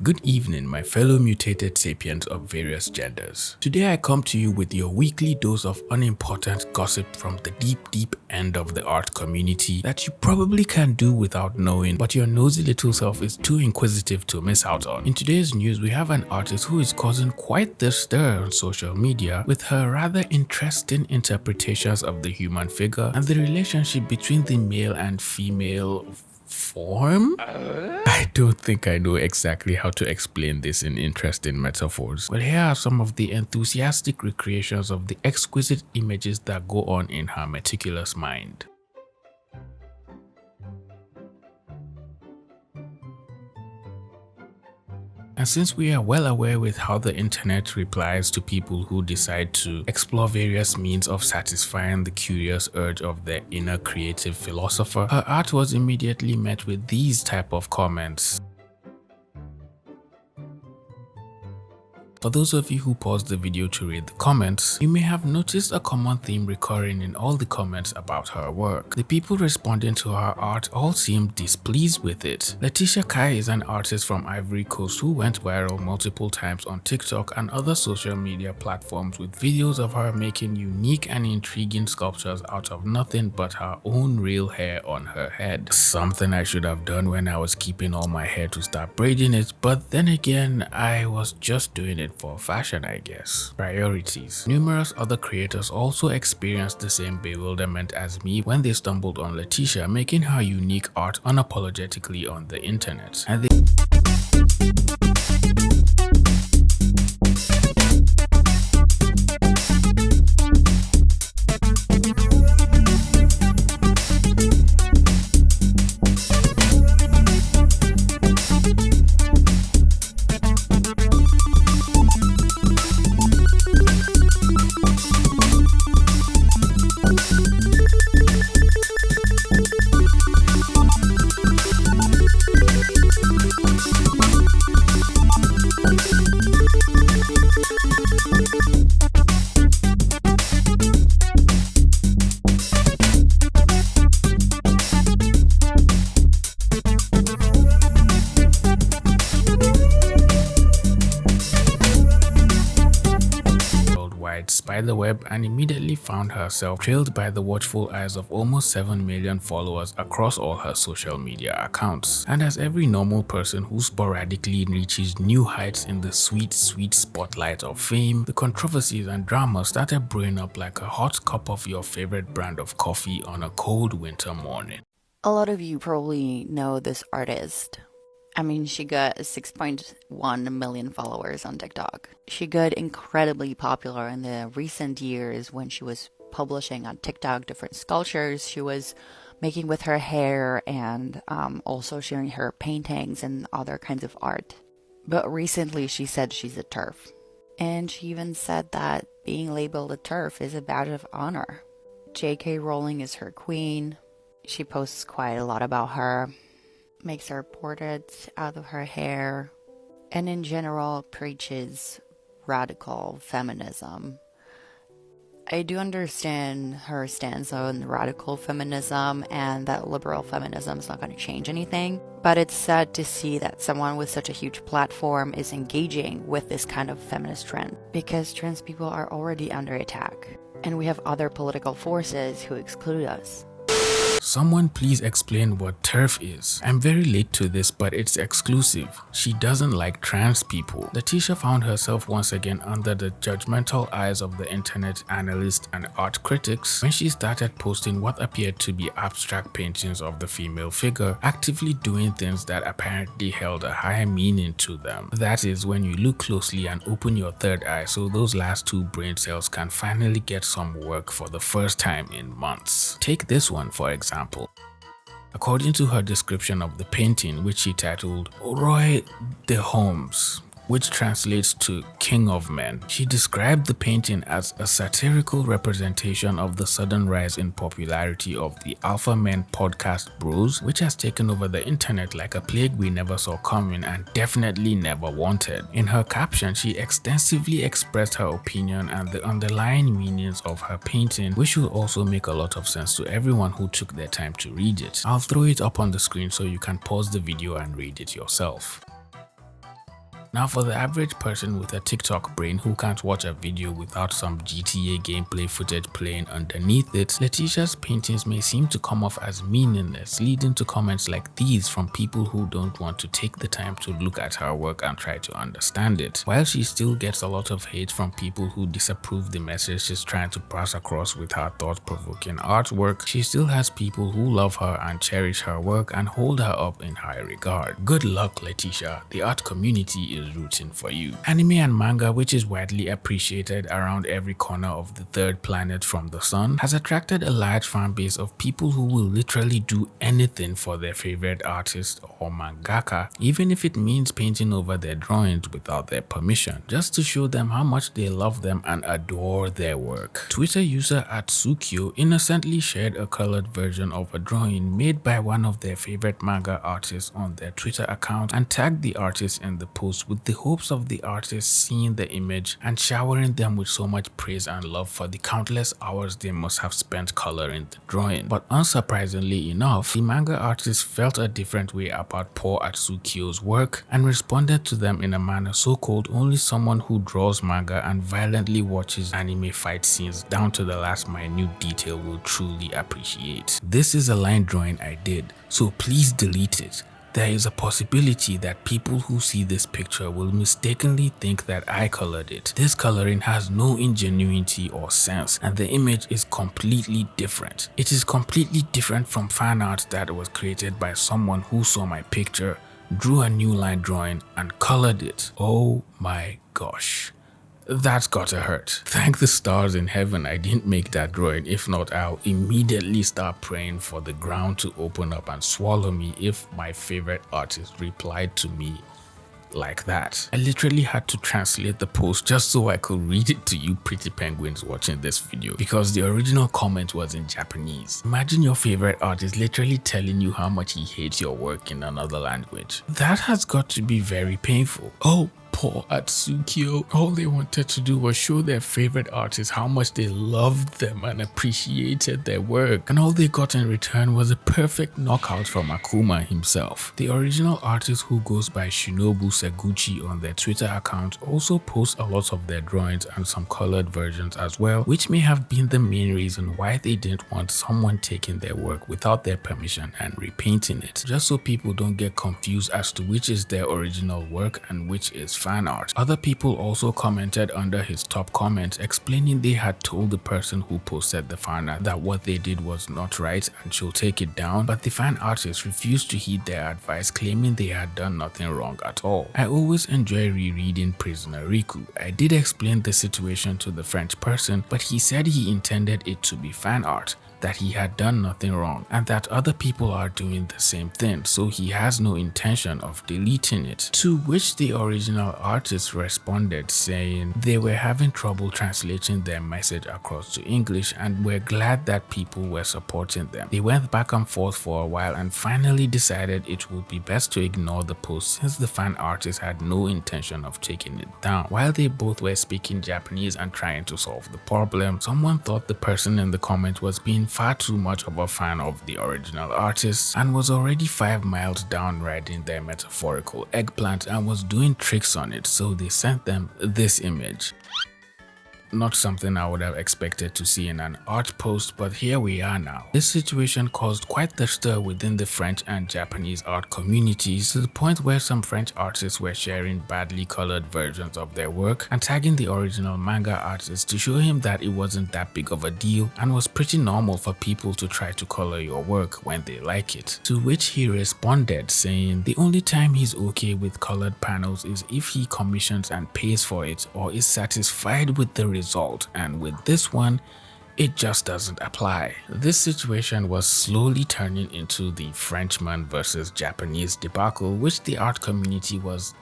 Good evening, my fellow mutated sapiens of various genders. Today I come to you with your weekly dose of unimportant gossip from the deep end of the art community that you probably can't do without knowing, but your nosy little self is too inquisitive to miss out on. In today's news, we have an artist who is causing quite the stir on social media with her rather interesting interpretations of the human figure and the relationship between the male and female form? I don't think I know exactly how to explain this in interesting metaphors. Well, here are some of the enthusiastic recreations of the exquisite images that go on in her meticulous mind. And since we are well aware with how the internet replies to people who decide to explore various means of satisfying the curious urge of their inner creative philosopher, her art was immediately met with these type of comments. For those of you who paused the video to read the comments, you may have noticed a common theme recurring in all the comments about her work. The people responding to her art all seemed displeased with it. Laetitiaky is an artist from Ivory Coast who went viral multiple times on TikTok and other social media platforms with videos of her making unique and intriguing sculptures out of nothing but her own real hair on her head. Something I should have done when I was keeping all my hair to start braiding it, but then again, I was just doing it for fashion, I guess. Priorities. Numerous other creators also experienced the same bewilderment as me when they stumbled on Letitia making her unique art unapologetically on the internet. And they the web and immediately found herself trailed by the watchful eyes of almost 7 million followers across all her social media accounts. And as every normal person who sporadically reaches new heights in the sweet spotlight of fame, the controversies and drama started brewing up like a hot cup of your favorite brand of coffee on a cold winter morning. A lot of you probably know this artist. I mean, she got 6.1 million followers on TikTok. She got incredibly popular in the recent years when she was publishing on TikTok different sculptures she was making with her hair and also sharing her paintings and other kinds of art. But recently she said she's a TERF. And she even said that being labeled a TERF is a badge of honor. J.K. Rowling is her queen. She posts quite a lot about her. Makes her portraits out of her hair, and in general preaches radical feminism. I do understand her stance on radical feminism and that liberal feminism is not going to change anything, but it's sad to see that someone with such a huge platform is engaging with this kind of feminist trend, because trans people are already under attack, and we have other political forces who exclude us. Someone please explain what TERF is. I'm very late to this, but it's exclusive. She doesn't like trans people. Letitia found herself once again under the judgmental eyes of the internet analysts and art critics when she started posting what appeared to be abstract paintings of the female figure, actively doing things that apparently held a higher meaning to them. That is, when you look closely and open your third eye so those last two brain cells can finally get some work for the first time in months. Take this one for example. According to her description of the painting, which she titled Roy de Holmes, which translates to King of Men, she described the painting as a satirical representation of the sudden rise in popularity of the Alpha Men podcast bros, which has taken over the internet like a plague we never saw coming and definitely never wanted. In her caption, she extensively expressed her opinion and the underlying meanings of her painting, which will also make a lot of sense to everyone who took their time to read it. I'll throw it up on the screen so you can pause the video and read it yourself. Now for the average person with a TikTok brain who can't watch a video without some GTA gameplay footage playing underneath it, Letitia's paintings may seem to come off as meaningless, leading to comments like these from people who don't want to take the time to look at her work and try to understand it. While she still gets a lot of hate from people who disapprove the message she's trying to pass across with her thought-provoking artwork, she still has people who love her and cherish her work and hold her up in high regard. Good luck, Letitia. The art community is rooting for you. Anime and manga, which is widely appreciated around every corner of the third planet from the sun, has attracted a large fan base of people who will literally do anything for their favorite artist or mangaka, even if it means painting over their drawings without their permission, just to show them how much they love them and adore their work. Twitter user @Tsukio innocently shared a colored version of a drawing made by one of their favorite manga artists on their Twitter account and tagged the artist in the post with the hopes of the artist seeing the image and showering them with so much praise and love for the countless hours they must have spent coloring the drawing. But unsurprisingly enough, the manga artist felt a different way about poor Atsukio's work and responded to them in a manner so cold only someone who draws manga and violently watches anime fight scenes down to the last minute detail will truly appreciate. This is a line drawing I did, so please delete it. There is a possibility that people who see this picture will mistakenly think that I colored it. This coloring has no ingenuity or sense, and the image is completely different. It is completely different from fan art that was created by someone who saw my picture, drew a new line drawing, and colored it. Oh my gosh. That's gotta hurt. Thank the stars in heaven I didn't make that drawing. If not, I'll immediately start praying for the ground to open up and swallow me if my favorite artist replied to me like that. I literally had to translate the post just so I could read it to you pretty penguins watching this video, because the original comment was in Japanese. Imagine your favorite artist literally telling you how much he hates your work in another language. That has got to be very painful. Oh, poor Atsukio. All they wanted to do was show their favorite artist how much they loved them and appreciated their work, and all they got in return was a perfect knockout from Akuma himself. The original artist, who goes by Shinobu Seguchi on their Twitter account, also posts a lot of their drawings and some colored versions as well, which may have been the main reason why they didn't want someone taking their work without their permission and repainting it, just so people don't get confused as to which is their original work and which is fan art. Other people also commented under his top comments explaining they had told the person who posted the fan art that what they did was not right and should take it down, but the fan artist refused to heed their advice, claiming they had done nothing wrong at all. I always enjoy rereading Prisoner Riku. I did explain the situation to the French person, but he said he intended it to be fan art, that he had done nothing wrong, and that other people are doing the same thing, so he has no intention of deleting it. To which the original artist responded saying they were having trouble translating their message across to English and were glad that people were supporting them. They went back and forth for a while and finally decided it would be best to ignore the post since the fan artist had no intention of taking it down. While they both were speaking Japanese and trying to solve the problem, someone thought the person in the comment was being far too much of a fan of the original artist and was already 5 miles down riding their metaphorical eggplant and was doing tricks on it, so they sent them this image. Not something I would have expected to see in an art post, but here we are now. This situation caused quite the stir within the French and Japanese art communities, to the point where some French artists were sharing badly colored versions of their work and tagging the original manga artist to show him that it wasn't that big of a deal and was pretty normal for people to try to color your work when they like it. To which he responded saying the only time he's okay with colored panels is if he commissions and pays for it or is satisfied with the result, and with this one it just doesn't apply. This situation was slowly turning into the Frenchman versus Japanese debacle, which the art community was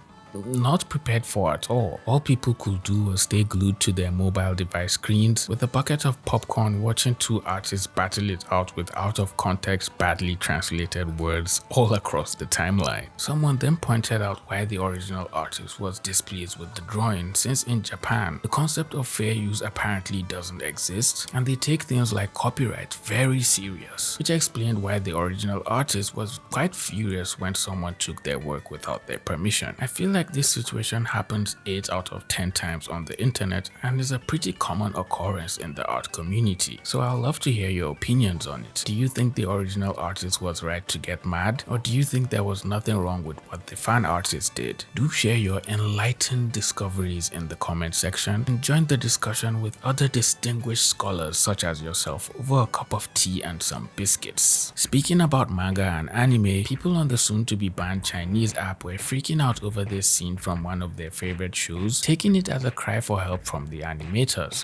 not prepared for at all. All people could do was stay glued to their mobile device screens with a bucket of popcorn watching two artists battle it out with out of context badly translated words all across the timeline. Someone then pointed out why the original artist was displeased with the drawing, since in Japan the concept of fair use apparently doesn't exist and they take things like copyright very serious, which explained why the original artist was quite furious when someone took their work without their permission. I feel like like this situation happens 8 out of 10 times on the internet and is a pretty common occurrence in the art community. So I'd love to hear your opinions on it. Do you think the original artist was right to get mad, or do you think there was nothing wrong with what the fan artist did? Do share your enlightened discoveries in the comment section and join the discussion with other distinguished scholars such as yourself over a cup of tea and some biscuits. Speaking about manga and anime, people on the soon-to-be banned Chinese app were freaking out over this scene from one of their favorite shows, taking it as a cry for help from the animators.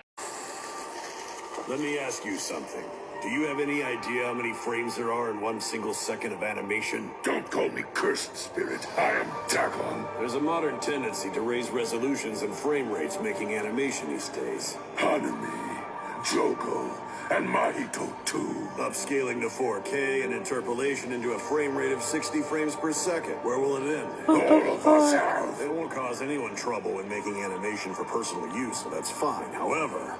Let me ask you something. Do you have any idea how many frames there are in 1 single second of animation? Don't call me cursed spirit. I am Dagon. There's a modern tendency to raise resolutions and frame rates making animation these days. Hanami, Joko, and Mahito too. Upscaling to 4K and interpolation into a frame rate of 60 frames per second. Where will it end? All of us have. It won't cause anyone trouble when making animation for personal use, so that's fine. However,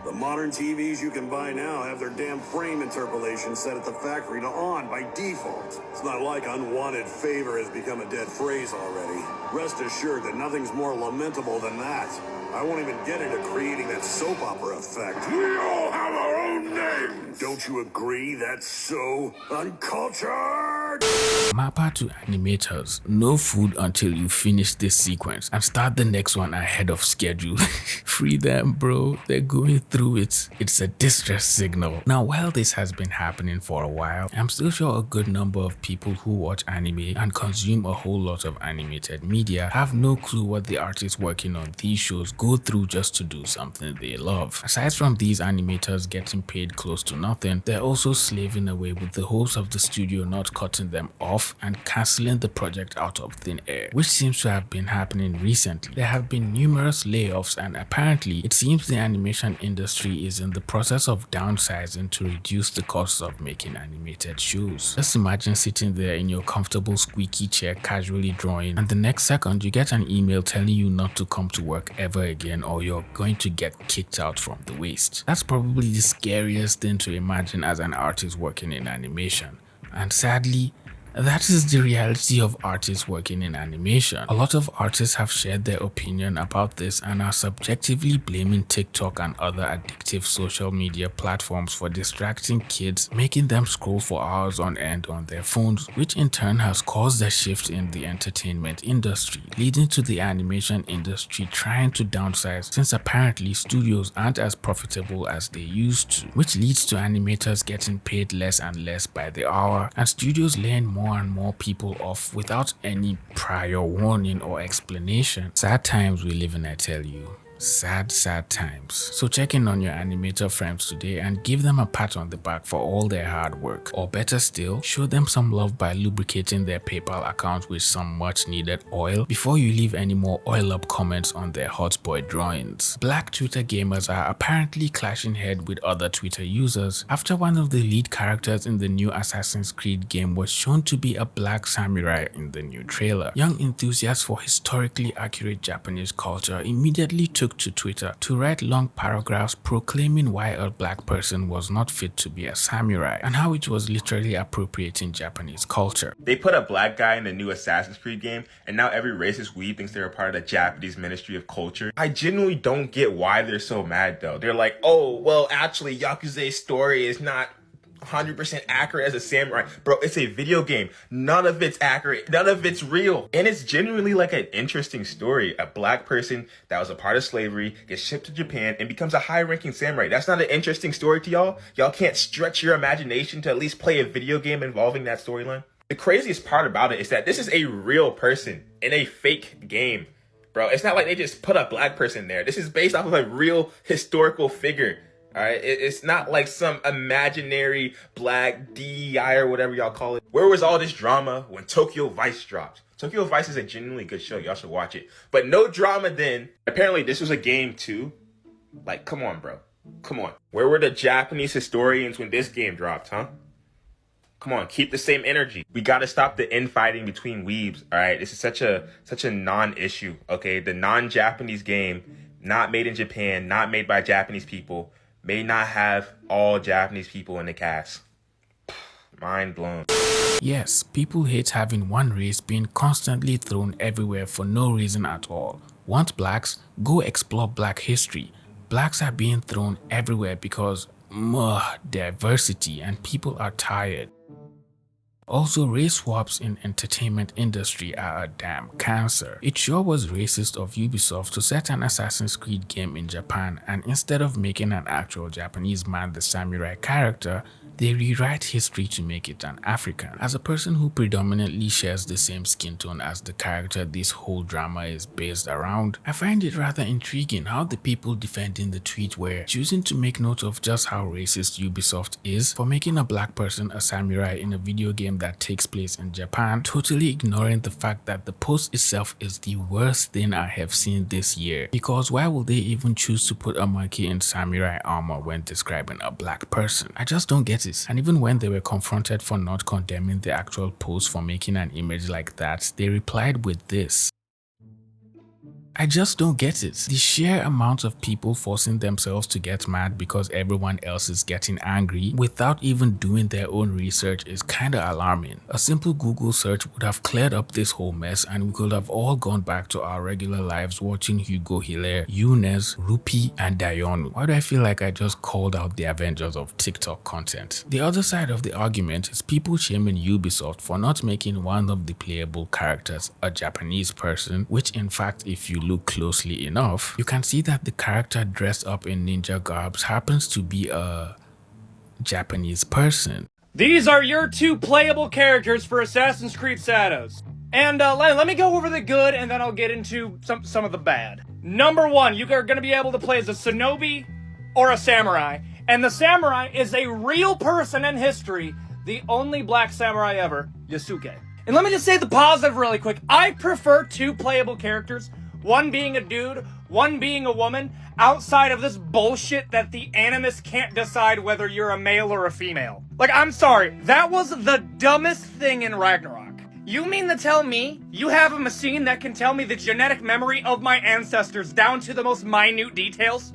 the modern TVs you can buy now have their damn frame interpolation set at the factory to on by default. It's not like unwanted favor has become a dead phrase already. Rest assured that nothing's more lamentable than that. I won't even get into creating that soap opera effect. We all have our own names. Don't you agree that's so uncultured? Mappa to animators, no food until you finish this sequence and start the next one ahead of schedule. Free them, bro. They're going through it. It's a distress signal. Now, while this has been happening for a while, I'm still sure a good number of people who watch anime and consume a whole lot of animated media have no clue what the artists working on these shows go through just to do something they love. Aside from these animators getting paid close to nothing, they're also slaving away with the hopes of the studio not cutting them off and cancelling the project out of thin air, which seems to have been happening recently. There have been numerous layoffs, and apparently it seems the animation industry is in the process of downsizing to reduce the costs of making animated shows. Just imagine sitting there in your comfortable squeaky chair casually drawing, and the next second you get an email telling you not to come to work ever again or you're going to get kicked out from the waste. That's probably the scariest thing to imagine as an artist working in animation. And sadly, that is the reality of artists working in animation. A lot of artists have shared their opinion about this and are subjectively blaming TikTok and other addictive social media platforms for distracting kids, making them scroll for hours on end on their phones, which in turn has caused a shift in the entertainment industry, leading to the animation industry trying to downsize since apparently studios aren't as profitable as they used to, which leads to animators getting paid less and less by the hour, and studios laying more and more people off without any prior warning or explanation. Sad times we live in, I tell you. Sad times. So check in on your animator friends today and give them a pat on the back for all their hard work. Or better still, show them some love by lubricating their PayPal account with some much needed oil before you leave any more oil up comments on their hot boy drawings. Black Twitter gamers are apparently clashing head with other Twitter users after one of the lead characters in the new Assassin's Creed game was shown to be a black samurai in the new trailer. Young enthusiasts for historically accurate Japanese culture immediately took to Twitter to write long paragraphs proclaiming why a black person was not fit to be a samurai and how it was literally appropriating Japanese culture. They put a black guy in the new Assassin's Creed game, and now every racist weeb thinks they're a part of the Japanese Ministry of Culture. I genuinely don't get why they're so mad though. They're like, oh, well, actually, Yakuza's story is not 100% accurate as a samurai. Bro, it's a video game. None of it's accurate. None of it's real. And it's genuinely like an interesting story. A black person that was a part of slavery gets shipped to Japan and becomes a high-ranking samurai. That's not an interesting story to y'all? Y'all can't stretch your imagination to at least play a video game involving that storyline? The craziest part about it is that this is a real person in a fake game. Bro, it's not like they just put a black person there. This is based off of a real historical figure. All right, it's not like some imaginary black DEI or whatever y'all call it. Where was all this drama when Tokyo Vice dropped? Tokyo Vice is a genuinely good show. Y'all should watch it. But no drama then. Apparently this was a game too. Like, come on, bro. Come on. Where were the Japanese historians when this game dropped, huh? Come on, keep the same energy. We gotta stop the infighting between weebs, all right? This is such a non-issue, okay? The non-Japanese game, not made in Japan, not made by Japanese people, may not have all Japanese people in the cast. Mind blown. Yes, people hate having one race being constantly thrown everywhere for no reason at all. Want blacks? Go explore black history. Blacks are being thrown everywhere because diversity and people are tired. Also, race swaps in entertainment industry are a damn cancer. It sure was racist of Ubisoft to set an Assassin's Creed game in Japan, and instead of making an actual Japanese man the samurai character, they rewrite history to make it an African. As a person who predominantly shares the same skin tone as the character this whole drama is based around, I find it rather intriguing how the people defending the tweet were choosing to make note of just how racist Ubisoft is for making a black person a samurai in a video game that takes place in Japan, totally ignoring the fact that the post itself is the worst thing I have seen this year. Because why would they even choose to put a monkey in samurai armor when describing a black person? I just don't get it. And even when they were confronted for not condemning the actual post for making an image like that, they replied with this. I just don't get it. The sheer amount of people forcing themselves to get mad because everyone else is getting angry without even doing their own research is kinda alarming. A simple Google search would have cleared up this whole mess and we could have all gone back to our regular lives watching Hugo Hilaire, Younes, Rupi, and Dayonu. Why do I feel like I just called out the Avengers of TikTok content? The other side of the argument is people shaming Ubisoft for not making one of the playable characters a Japanese person, which in fact, if you look closely enough, you can see that the character dressed up in ninja garbs happens to be a Japanese person. These are your two playable characters for Assassin's Creed Shadows. And let me go over the good and then I'll get into some of the bad. Number one, you are going to be able to play as a shinobi or a samurai. And the samurai is a real person in history, the only black samurai ever, Yasuke. And let me just say the positive really quick. I prefer two playable characters, one being a dude, one being a woman, outside of this bullshit that the animus can't decide whether you're a male or a female. Like, I'm sorry, that was the dumbest thing in Ragnarok. You mean to tell me you have a machine that can tell me the genetic memory of my ancestors down to the most minute details,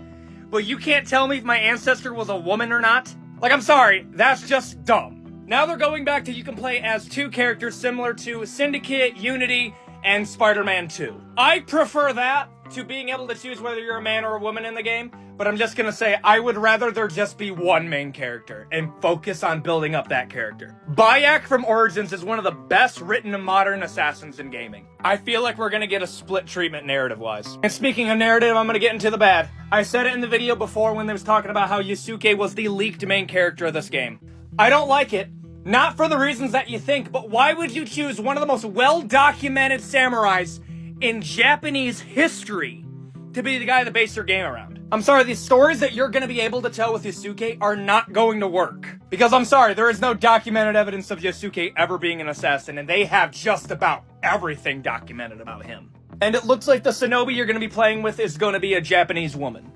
but you can't tell me if my ancestor was a woman or not? Like, I'm sorry, that's just dumb. Now they're going back to you can play as two characters similar to Syndicate, Unity, and Spider-Man 2. I prefer that to being able to choose whether you're a man or a woman in the game, but I'm just gonna say I would rather there just be one main character and focus on building up that character. Bayek from Origins is one of the best written modern assassins in gaming. I feel like we're gonna get a split treatment narrative-wise. And speaking of narrative, I'm gonna get into the bad. I said it in the video before when they was talking about how Yasuke was the leaked main character of this game. I don't like it. Not for the reasons that you think, but why would you choose one of the most well-documented samurais in Japanese history to be the guy that based your game around? I'm sorry, these stories that you're going to be able to tell with Yasuke are not going to work. Because I'm sorry, there is no documented evidence of Yasuke ever being an assassin, and they have just about everything documented about him. And it looks like the shinobi you're going to be playing with is going to be a Japanese woman.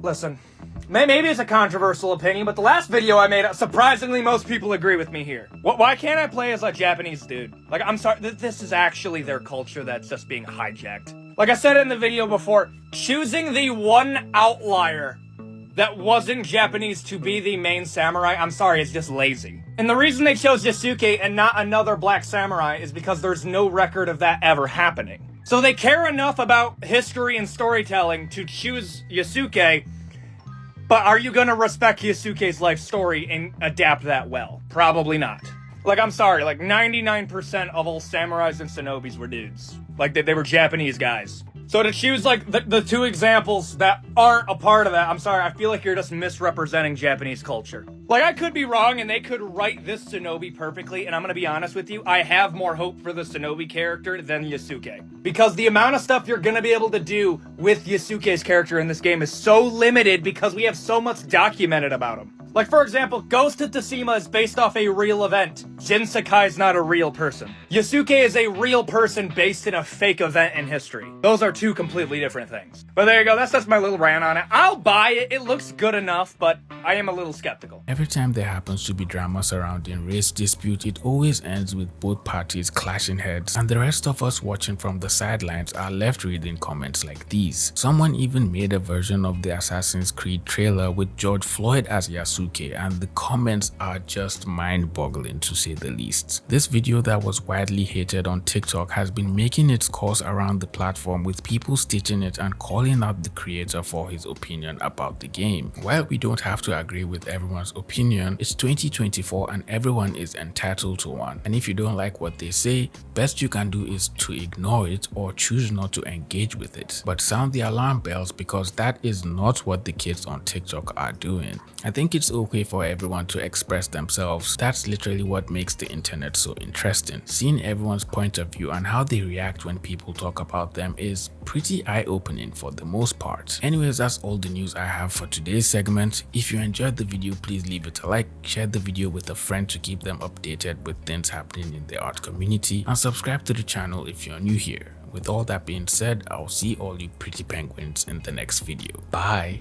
Listen. Maybe it's a controversial opinion, but the last video I made, surprisingly, most people agree with me here. Why can't I play as a Japanese dude? Like, I'm sorry, this is actually their culture that's just being hijacked. Like I said in the video before, choosing the one outlier that wasn't Japanese to be the main samurai, I'm sorry, it's just lazy. And the reason they chose Yasuke and not another black samurai is because there's no record of that ever happening. So they care enough about history and storytelling to choose Yasuke. But are you going to respect Yasuke's life story and adapt that well? Probably not. Like, I'm sorry, like 99% of all samurais and shinobis were dudes. Like, they were Japanese guys. So to choose, like, the two examples that aren't a part of that, I'm sorry, I feel like you're just misrepresenting Japanese culture. Like, I could be wrong, and they could write this shinobi perfectly, and I'm gonna be honest with you, I have more hope for the shinobi character than Yasuke. Because the amount of stuff you're gonna be able to do with Yasuke's character in this game is so limited because we have so much documented about him. Like, for example, Ghost of Tsushima is based off a real event. Jin Sakai is not a real person. Yasuke is a real person based in a fake event in history. Those are two completely different things. But there you go, that's just my little rant on it. I'll buy it, it looks good enough, but I am a little skeptical. Every time there happens to be drama surrounding race dispute, it always ends with both parties clashing heads, and the rest of us watching from the sidelines are left reading comments like these. Someone even made a version of the Assassin's Creed trailer with George Floyd as Yasuke, 2K, and the comments are just mind-boggling to say the least. This video that was widely hated on TikTok has been making its course around the platform, with people stitching it and calling out the creator for his opinion about the game. While we don't have to agree with everyone's opinion, it's 2024 and everyone is entitled to one. And if you don't like what they say, best you can do is to ignore it or choose not to engage with it. But sound the alarm bells, because that is not what the kids on TikTok are doing. I think it's okay for everyone to express themselves. That's literally what makes the internet so interesting. Seeing everyone's point of view and how they react when people talk about them is pretty eye-opening for the most part. Anyways, that's all the news I have for today's segment. If you enjoyed the video, please leave it a like, share the video with a friend to keep them updated with things happening in the art community, and subscribe to the channel if you're new here. With all that being said, I'll see all you pretty penguins in the next video. Bye!